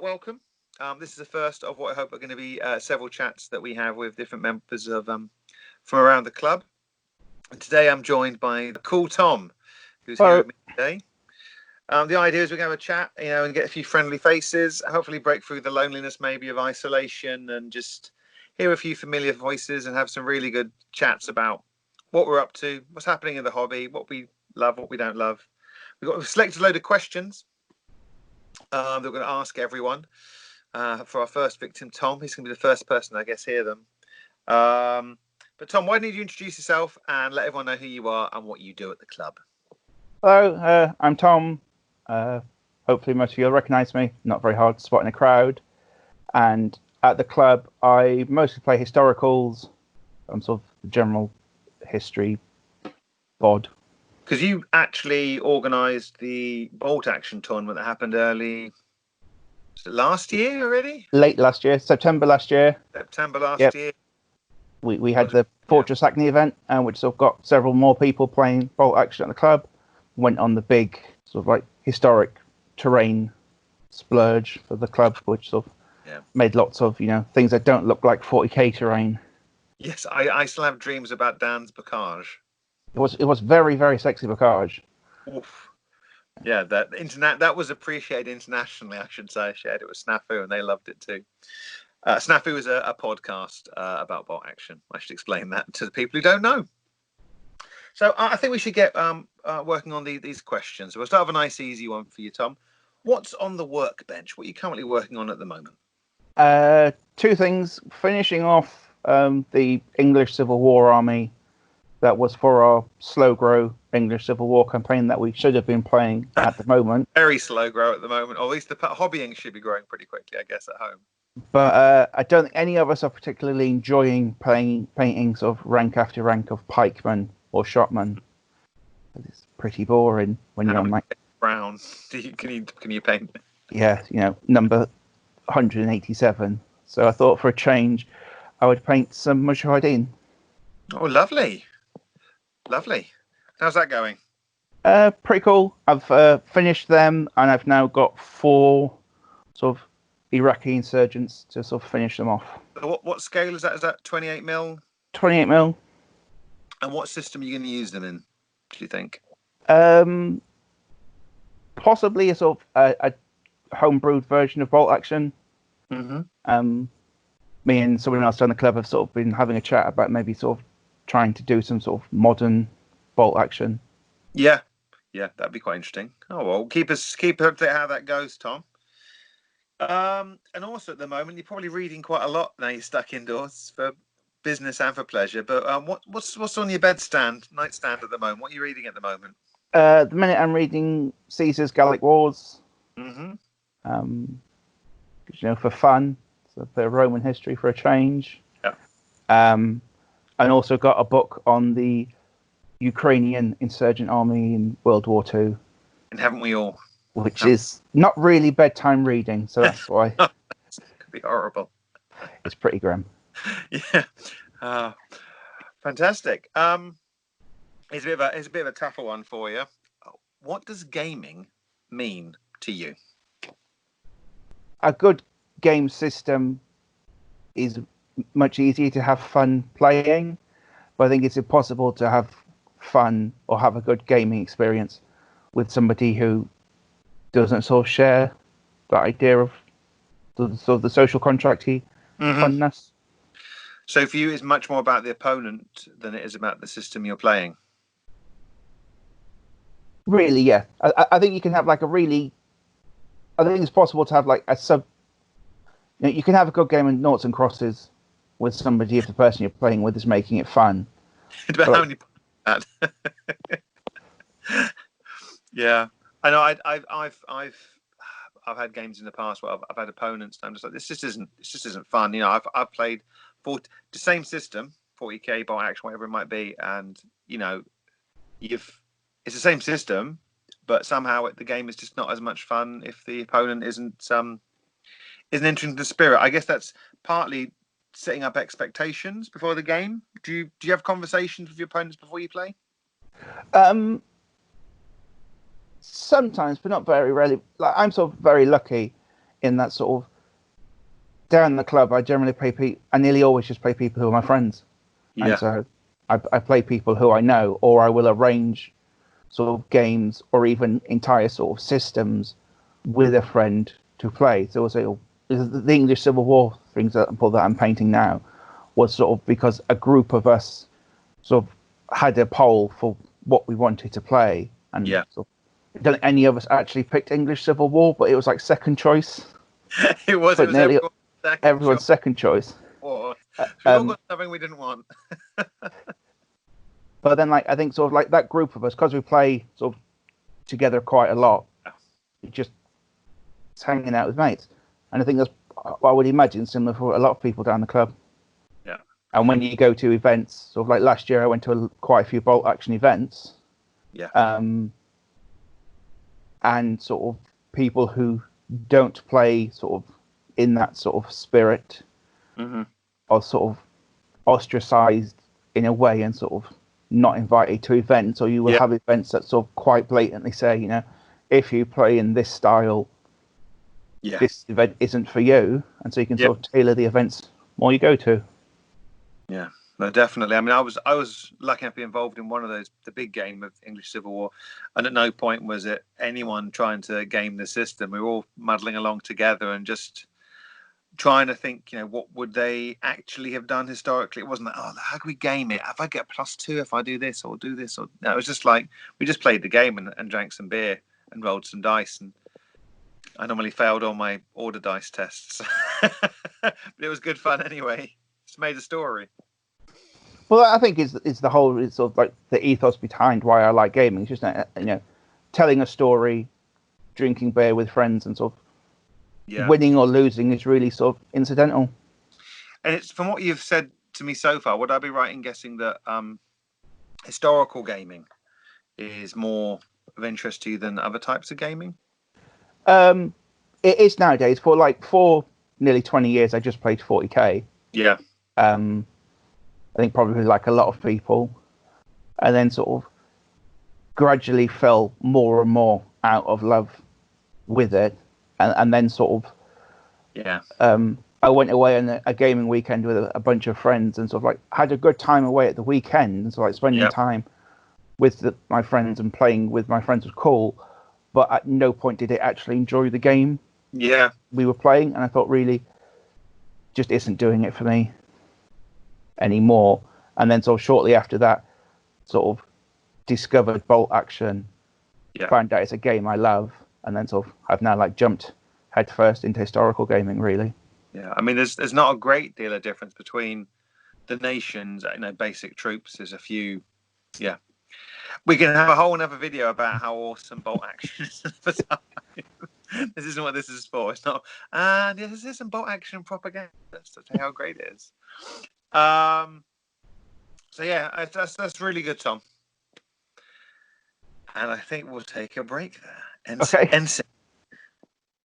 welcome. This is the first of what I hope are going to be several chats that we have with different members of from around the club. And today I'm joined by the cool Tom, who's here with me today. The idea is we're going to have a chat, and get a few friendly faces, hopefully break through the loneliness maybe of isolation and just hear a few familiar voices and have some really good chats about what we're up to, what's happening in the hobby, what we love, what we don't love. We've selected a load of questions that we're going to ask everyone. For our first victim, Tom. He's going to be the first person, I guess, hear them. But Tom, why don't you introduce yourself and let everyone know who you are and what you do at the club? Hello, I'm Tom. Hopefully most of you will recognise me. Not very hard to spot in a crowd. And at the club, I mostly play historicals. I'm sort of the general history bod. Because you actually organised the bolt action tournament that happened early... last year already? Late last year, September last year. Year. We had the Fortress Acne event, which sort of got several more people playing bolt action at the club. Went on the big sort of like historic terrain splurge for the club, which sort of made lots of things that don't look like 40k terrain. Yes, I still have dreams about Dan's bocage. It was very, very sexy bocage. Oof. Yeah, that was appreciated internationally, I should say. I shared it with Snafu and they loved it too. Snafu is a podcast about bolt action. I should explain that to the people who don't know. So I think we should get working on these questions. We'll start with a nice, easy one for you, Tom. What's on the workbench? What are you currently working on at the moment? Two things. Finishing off the English Civil War army. That was for our slow grow English Civil War campaign that we should have been playing at the moment. Very slow grow at the moment, or at least the hobbying should be growing pretty quickly, I guess, at home. But I don't think any of us are particularly enjoying painting sort of rank after rank of pikemen or shotmen. It's pretty boring when you're on like brown. Can you paint? Yeah, number 187. So I thought for a change, I would paint some Mujahideen. Oh, lovely. Lovely. How's that going? Pretty cool. I've finished them, and I've now got 4 sort of Iraqi insurgents to sort of finish them off. What scale is that? Is that 28 mil? 28 mil. And what system are you going to use them in, do you think? Possibly a sort of a homebrewed version of bolt action. Mm-hmm. Me and someone else down the club have sort of been having a chat about maybe sort of trying to do some sort of modern bolt action. Yeah, that'd be quite interesting. Oh well, keep up to how that goes, Tom. And also at the moment you're probably reading quite a lot now. You're stuck indoors for business and for pleasure. But what's on your nightstand at the moment? What are you reading at the moment? The minute I'm reading Caesar's Gallic Wars. Mm-hmm. For fun, so a bit of Roman history for a change. Yeah. And also got a book on the Ukrainian insurgent army in World War II. And haven't we all? Which is not really bedtime reading, so that's why. It could be horrible. It's pretty grim. Yeah. Fantastic. It's a bit of a tougher one for you. What does gaming mean to you? A good game system is much easier to have fun playing, but I think it's impossible to have fun or have a good gaming experience with somebody who doesn't sort of share that idea of the social contracty funness. So for you, it's much more about the opponent than it is about the system you're playing. Really, yeah. I think you can have like I think it's possible to have like a sub. You can have a good game of noughts and crosses with somebody if the person you're playing with is making it fun. It depends how many that. Yeah, I know. I've had games in the past where I've had opponents. And I'm just like, this just isn't fun. I've played the same system, 40k, bolt action, whatever it might be, and it's the same system, but somehow the game is just not as much fun if the opponent isn't entering the spirit. I guess that's partly setting up expectations before the game. Do you have conversations with your opponents before you play? Sometimes, but not very rarely. Like, I'm sort of very lucky in that sort of down the club, I generally I nearly always just play people who are my friends. Yeah. And so I play people who I know, or I will arrange sort of games or even entire sort of systems with a friend to play. So the English Civil War, for example, that I'm painting now, was sort of because a group of us sort of had a poll for what we wanted to play. And sort of, I don't think any of us actually picked English Civil War, but it was like second choice. It was everyone's second choice. So we all got something we didn't want. But then, like, I think sort of like that group of us, because we play sort of together quite a lot, just hanging out with mates. And I think that's, I would imagine, similar for a lot of people down the club. Yeah. And when you go to events, sort of like last year, I went to quite a few bolt action events. Yeah. And sort of people who don't play sort of in that sort of spirit are sort of ostracized in a way and sort of not invited to events, or you will have events that sort of quite blatantly say, you know, if you play in this style, this event isn't for you, and so you can sort of tailor the events more you go to. Yeah, no, definitely. I mean, I was lucky enough to be involved in one of those, the big game of English Civil War, and at no point was it anyone trying to game the system. We were all muddling along together and just trying to think, you know, what would they actually have done historically? It wasn't like, oh, how can we game it? If I get +2, if I do this or do this, or no, it was just like we just played the game and drank some beer and rolled some dice, and I normally failed all my order dice tests, but it was good fun anyway. It's made a story. Well, I think it's the whole, it's sort of like the ethos behind why I like gaming. It's just, you know, telling a story, drinking beer with friends, and sort of winning or losing is really sort of incidental. And it's, from what you've said to me so far, would I be right in guessing that historical gaming is more of interest to you than other types of gaming? It is nowadays. For nearly 20 years, I just played 40k. Yeah. I think probably like a lot of people, and then sort of gradually fell more and more out of love with it, and then sort of I went away on a gaming weekend with a bunch of friends, and sort of like had a good time away at the weekend, and so like spending time with my friends and playing with my friends was cool, but at no point did I actually enjoy the game we were playing, and I thought really just isn't doing it for me anymore. And then sort of shortly after that, sort of discovered bolt action, found out it's a game I love, and then sort of I've now like jumped headfirst into historical gaming, really. Yeah, I mean, there's not a great deal of difference between the nations. You know, basic troops. There's a few. Yeah, we can have a whole another video about how awesome bolt action is. This isn't what this is for. It's not. And this is some bolt action propaganda to say how great it is. So yeah, that's really good, Tom. And I think we'll take a break there. Okay. Ensign.